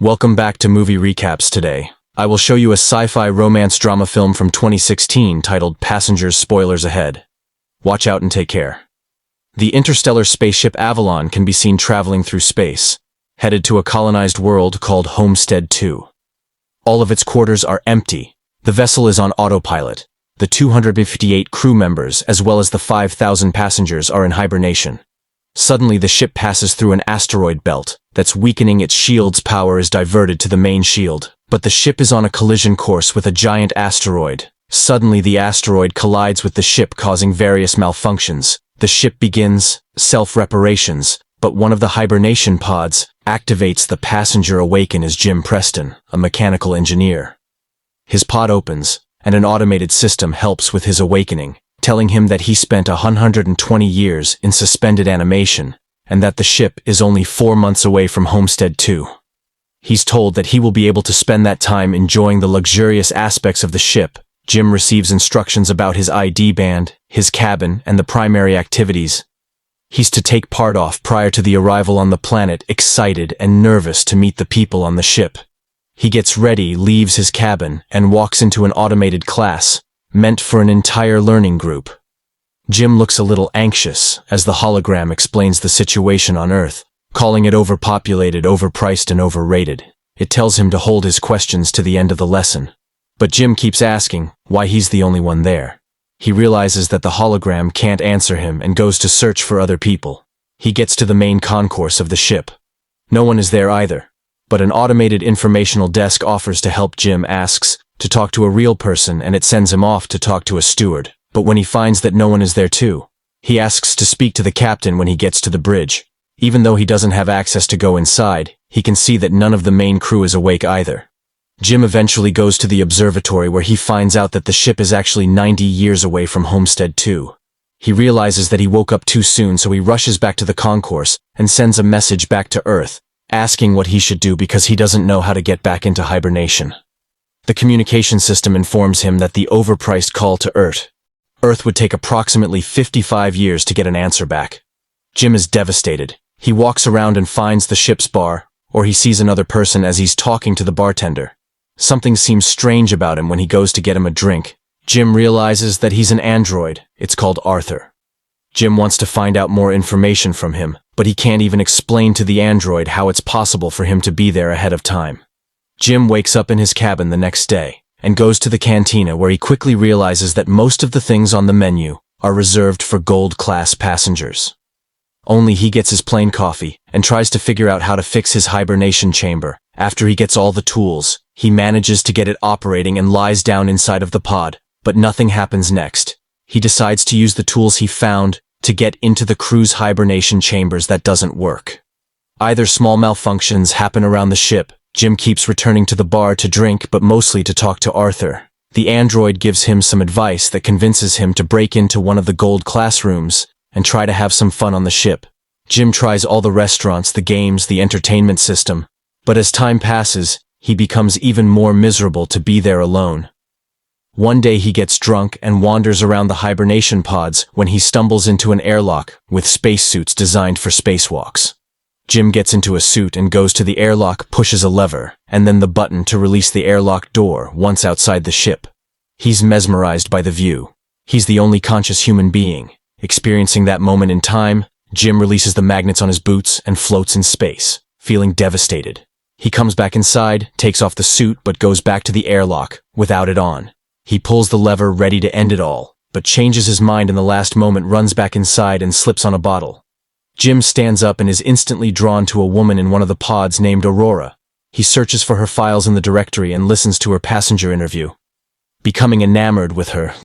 Welcome back to Movie Recaps today. I will show you a sci-fi romance drama film from 2016 titled Passengers Spoilers Ahead. Watch out and take care. The interstellar spaceship Avalon can be seen traveling through space, headed to a colonized world called Homestead 2. All of its quarters are empty. The vessel is on autopilot. The 258 crew members as well as the 5,000 passengers are in hibernation. Suddenly the ship passes through an asteroid belt that's weakening. Its shield's power is diverted to the main shield, but the ship is on a collision course with a giant asteroid. Suddenly the asteroid collides with the ship, causing various malfunctions. The ship begins self-reparations, but one of the hibernation pods activates. The passenger Woken as Jim Preston, a mechanical engineer. His pod opens, and an automated system helps with his awakening, telling him that he spent 120 years in suspended animation, and that the ship is only 4 months away from Homestead 2. He's told that he will be able to spend that time enjoying the luxurious aspects of the ship. Jim receives instructions about his ID band, his cabin, and the primary activities he's to take part of prior to the arrival on the planet, excited and nervous to meet the people on the ship. He gets ready, leaves his cabin, and walks into an automated class, meant for an entire learning group. Jim looks a little anxious as the hologram explains the situation on Earth, calling it overpopulated, overpriced, and overrated. It tells him to hold his questions to the end of the lesson. But Jim keeps asking why he's the only one there. He realizes that the hologram can't answer him and goes to search for other people. He gets to the main concourse of the ship. No one is there either, but an automated informational desk offers to help. Jim asks to talk to a real person, and it sends him off to talk to a steward. But when he finds that no one is there too, he asks to speak to the captain. When he gets to the bridge, even though he doesn't have access to go inside, he can see that none of the main crew is awake either. Jim eventually goes to the observatory, where he finds out that the ship is actually 90 years away from Homestead 2. He realizes that he woke up too soon, so he rushes back to the concourse and sends a message back to Earth, asking what he should do because he doesn't know how to get back into hibernation. The communication system informs him that the overpriced call to Earth would take approximately 55 years to get an answer back. Jim is devastated. He walks around and finds the ship's bar, or he sees another person as he's talking to the bartender. Something seems strange about him when he goes to get him a drink. Jim realizes that he's an android. It's called Arthur. Jim wants to find out more information from him, but he can't even explain to the android how it's possible for him to be there ahead of time. Jim wakes up in his cabin the next day and goes to the cantina, where he quickly realizes that most of the things on the menu are reserved for gold-class passengers. Only he gets his plain coffee and tries to figure out how to fix his hibernation chamber. After he gets all the tools, he manages to get it operating and lies down inside of the pod, but nothing happens next. He decides to use the tools he found to get into the crew's hibernation chambers. That doesn't work. Either small malfunctions happen around the ship. Jim keeps returning to the bar to drink, but mostly to talk to Arthur. The android gives him some advice that convinces him to break into one of the gold classrooms and try to have some fun on the ship. Jim tries all the restaurants, the games, the entertainment system, but as time passes, he becomes even more miserable to be there alone. One day he gets drunk and wanders around the hibernation pods when he stumbles into an airlock with spacesuits designed for spacewalks. Jim gets into a suit and goes to the airlock, pushes a lever, and then the button to release the airlock door once outside the ship. He's mesmerized by the view. He's the only conscious human being. Experiencing that moment in time, Jim releases the magnets on his boots and floats in space, feeling devastated. He comes back inside, takes off the suit, but goes back to the airlock without it on. He pulls the lever, ready to end it all, but changes his mind in the last moment, runs back inside, and slips on a bottle. Jim stands up and is instantly drawn to a woman in one of the pods named Aurora. He searches for her files in the directory and listens to her passenger interview. Becoming enamored with her,